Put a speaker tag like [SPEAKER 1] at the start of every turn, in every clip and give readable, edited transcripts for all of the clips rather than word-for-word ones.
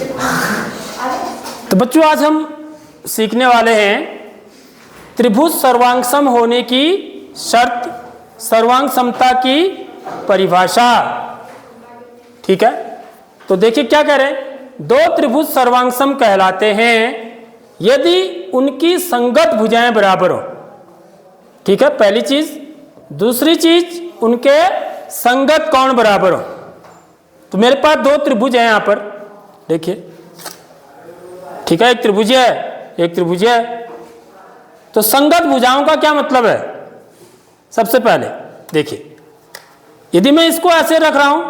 [SPEAKER 1] तो बच्चों आज हम सीखने वाले हैं त्रिभुज सर्वांगसम होने की शर्त, सर्वांग समता की परिभाषा। ठीक है, तो देखिए क्या कह रहे हैं, दो त्रिभुज सर्वांगसम कहलाते हैं यदि उनकी संगत भुजाएं बराबर हो। ठीक है, पहली चीज। दूसरी चीज, उनके संगत कोण बराबर हो। तो मेरे पास दो त्रिभुज हैं यहां पर, देखिए। ठीक है, एक त्रिभुज है, एक त्रिभुज है। तो संगत भुजाओं का क्या मतलब है? सबसे पहले देखिए, यदि मैं इसको ऐसे रख रहा हूं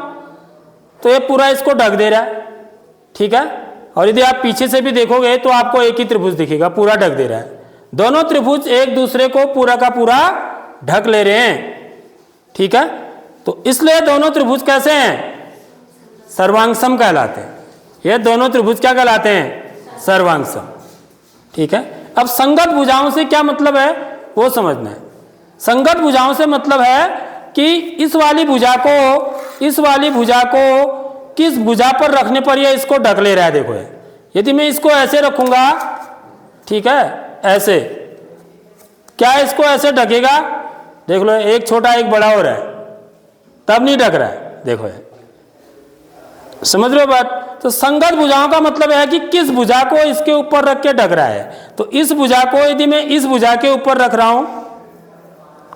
[SPEAKER 1] तो ये पूरा इसको ढक दे रहा है। ठीक है, और यदि आप पीछे से भी देखोगे तो आपको एक ही त्रिभुज दिखेगा, पूरा ढक दे रहा है। दोनों त्रिभुज एक दूसरे को पूरा का पूरा ढक ले रहे हैं। ठीक है, तो इसलिए दोनों त्रिभुज कैसे हैं? सर्वांगसम कहलाते हैं। ये दोनों त्रिभुज क्या कहलाते हैं? सर्वांगसम। ठीक है, अब संगत भुजाओं से क्या मतलब है वो समझना है। संगत भुजाओं से मतलब है कि इस वाली भुजा को किस भुजा पर रखने पर यह इसको ढक ले रहा है। देखो, यदि मैं इसको ऐसे रखूंगा, ठीक है, ऐसे, क्या इसको ऐसे ढकेगा? देख लो, एक छोटा एक बड़ा हो रहा है, तब नहीं ढक रहा है। देखो, समझ रहे हो बात? तो संगत भुजाओं का मतलब है कि किस भुजा को इसके ऊपर रख के ढक रहा है। तो इस भुजा को यदि मैं इस भुजा के ऊपर रख रहा हूं,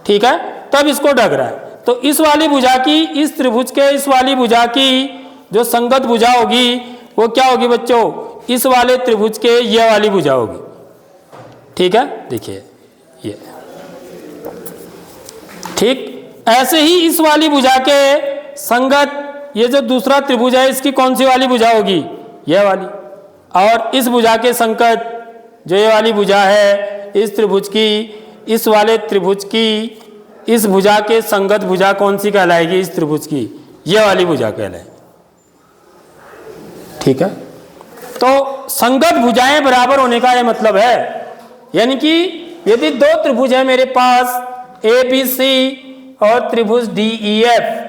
[SPEAKER 1] ठीक है, तब इसको ढक रहा है। तो इस वाली भुजा की, इस त्रिभुज के इस वाली भुजा की जो संगत भुजा होगी वो क्या होगी बच्चों? इस वाले त्रिभुज के ये वाली भुजा होगी। ठीक है, देखिए ये। ठीक, ऐसे ही इस वाली भुजा के संगत ये जो दूसरा त्रिभुज है इसकी कौन सी वाली भुजा होगी? यह वाली। और इस भुजा के संगत जो ये वाली भुजा है, इस त्रिभुज की, इस वाले त्रिभुज की, इस भुजा के संगत भुजा कौन सी कहलाएगी? इस त्रिभुज की यह वाली भुजा कहलाएगी। ठीक है, तो संगत भुजाएं बराबर होने का यह मतलब है, यानी कि यदि दो त्रिभुज है मेरे पास ABC और त्रिभुज DEF,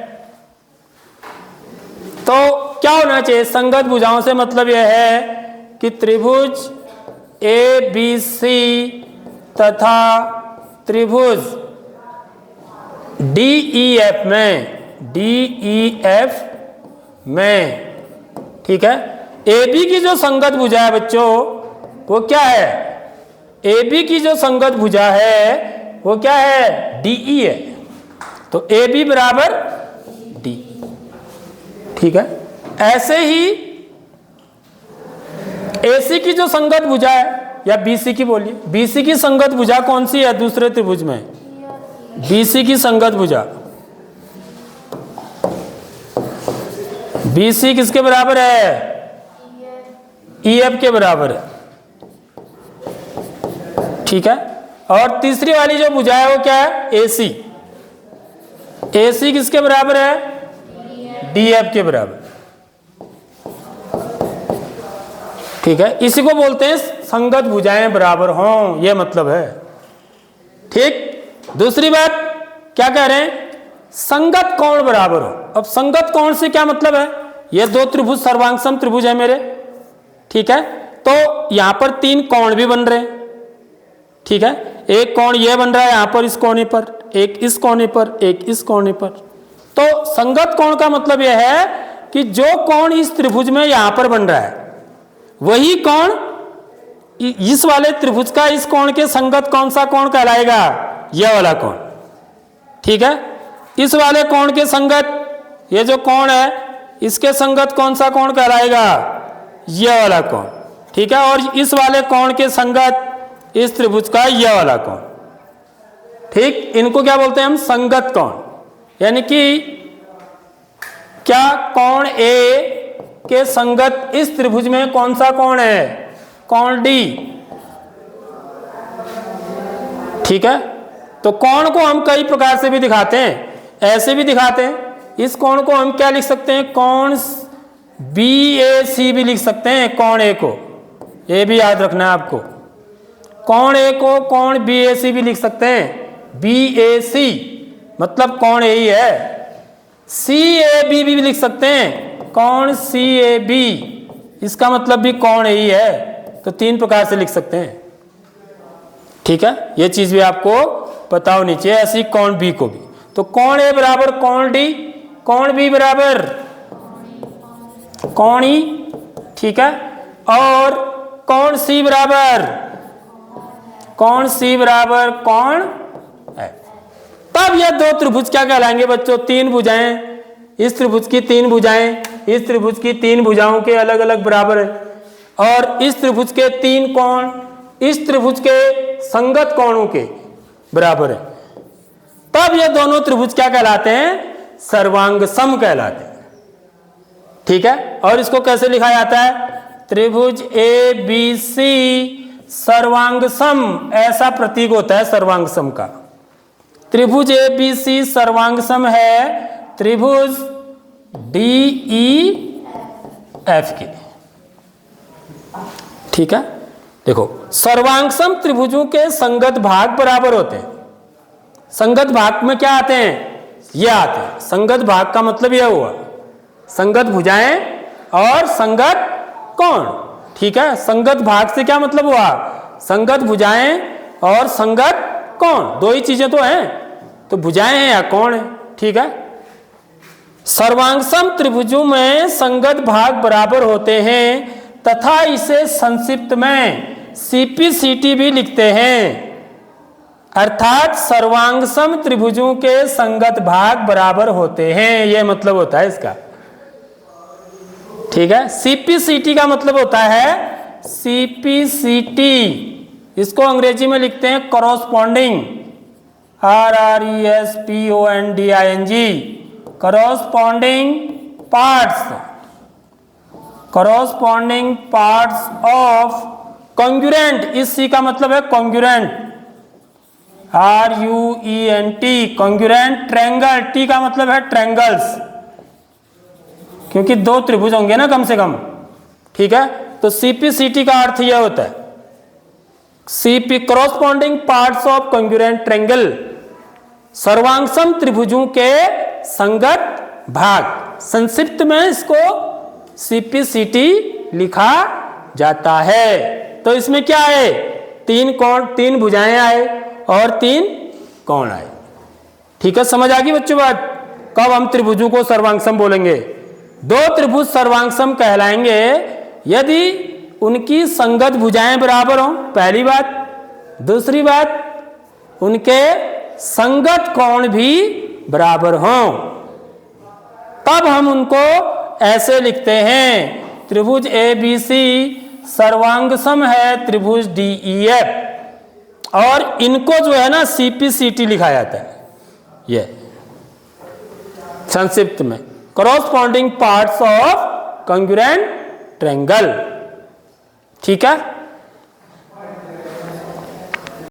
[SPEAKER 1] तो क्या होना चाहिए? संगत भुजाओं से मतलब यह है कि त्रिभुज ABC तथा त्रिभुज DEF में, ठीक है, AB की जो संगत भुजा है बच्चों वो क्या है? AB की जो संगत भुजा है वो क्या है? DE है। तो AB बराबर D। ठीक है, ऐसे ही AC की जो संगत भुजा है, या BC की बोलिए, BC की संगत भुजा कौन सी है दूसरे त्रिभुज में? BC की संगत भुजा, BC किसके बराबर है? EF के बराबर है। ठीक है, और तीसरी वाली जो भुजा है वो क्या है? AC। AC किसके बराबर है? DF के बराबर। ठीक है, इसी को बोलते हैं संगत भुजाएं बराबर हों, यह मतलब है। ठीक, दूसरी बात क्या कह रहे हैं? संगत कोण बराबर हो। अब संगत कोण से क्या मतलब है? ये दो त्रिभुज सर्वांगसम त्रिभुज है मेरे। ठीक है, तो यहां पर तीन कोण भी बन रहे हैं। ठीक है, एक कोण ये बन रहा है यहां पर इस कोने पर, एक इस कोने पर, एक इस कोने पर। तो संगत कोण का मतलब यह है कि जो कोण इस त्रिभुज में यहां पर बन रहा है वही कोण इस वाले त्रिभुज का इस कोण के संगत कौन सा कोण कहलाएगा? यह वाला कोण। ठीक है, इस वाले कोण के संगत ये जो कोण है इसके संगत कौन सा कोण कहलाएगा? यह वाला कोण। ठीक है, और इस वाले कोण के संगत इस त्रिभुज का यह वाला कोण। ठीक, इनको क्या बोलते हैं हम? संगत कोण। यानी कि क्या कोण A के संगत इस त्रिभुज में कौन सा कोण है? कोण D। ठीक है, तो कोण को हम कई प्रकार से भी दिखाते हैं, ऐसे भी दिखाते हैं। इस कोण को हम क्या लिख सकते हैं? कोण BAC भी लिख सकते हैं। कोण A को, ये भी याद रखना है आपको। कोण A को कोण BAC भी लिख सकते हैं। BAC मतलब कोण A ही है। CAB भी लिख सकते हैं, कोण CAB इसका मतलब भी कोण ए ही है, तो 3 प्रकार से लिख सकते हैं। ठीक है, ये चीज भी आपको पता होनी चाहिए। ऐसी कोण बी को भी, तो कोण ए बराबर कोण डी, कोण बी बराबर कोण ई, ठीक है, और कोण सी बराबर कोण है। तब यह दो त्रिभुज क्या कहलाएंगे बच्चों? 3 भुजाएं, इस त्रिभुज की 3 भुजाएं, इस त्रिभुज की 3 भुजाओं के अलग अलग बराबर है, और इस त्रिभुज के 3 कोण इस त्रिभुज के संगत कोणों के बराबर है। तब ये दोनों त्रिभुज क्या कहलाते हैं? सर्वांग सम कहलाते हैं। ठीक है, और इसको कैसे लिखा जाता है? त्रिभुज ए बी सी सर्वांग सम, ऐसा प्रतीक होता है सर्वांग सम का। त्रिभुज ए बी सी सर्वांग सम है त्रिभुज डी ई एफ के। ठीक है, देखो सर्वांग सम त्रिभुजों के संगत भाग बराबर होते हैं। संगत भाग में क्या आते हैं? ये आते हैं। संगत भाग का मतलब यह हुआ संगत भुजाएं और संगत कोण। ठीक है, संगत भाग से क्या मतलब हुआ? संगत भुजाएं और संगत कोण, दो ही चीजें तो हैं, तो भुजाएं हैं या कोण है। ठीक है, सर्वांगसम त्रिभुजों में संगत भाग बराबर होते हैं तथा इसे संक्षिप्त में सीपीसीटी भी लिखते हैं, अर्थात सर्वांगसम त्रिभुजों के संगत भाग बराबर होते हैं, यह मतलब होता है इसका। ठीक है, सीपीसीटी का मतलब होता है सीपीसीटी, इसको अंग्रेजी में लिखते हैं corresponding, RRESPONDING, corresponding parts of congruent, इस सी का मतलब है congruent, RUENT, congruent triangle, T का मतलब है ट्रायंगल्स, क्योंकि 2 त्रिभुज होंगे ना कम से कम। ठीक है, तो सीपीसीटी का अर्थ यह होता है CP corresponding parts of congruent triangle, सर्वांगसम त्रिभुजों के संगत भाग, संक्षिप्त में इसको सीपीसीटी लिखा जाता है। तो इसमें क्या है? 3 कोण, 3 भुजाएं आए और 3 कोण आए। ठीक है, समझ आ गई बच्चों बात? कब हम त्रिभुजों को सर्वांगसम बोलेंगे? 2 त्रिभुज सर्वांगसम कहलाएंगे यदि उनकी संगत भुजाएं बराबर हों, पहली बात। दूसरी बात, उनके संगत कोण भी बराबर हों, तब हम उनको ऐसे लिखते हैं त्रिभुज ए बी सी सर्वांगसम है त्रिभुज डी ई एफ, और इनको जो है ना सीपीसीटी लिखा जाता है, ये संक्षिप्त में corresponding parts of congruent triangle. ठीक है।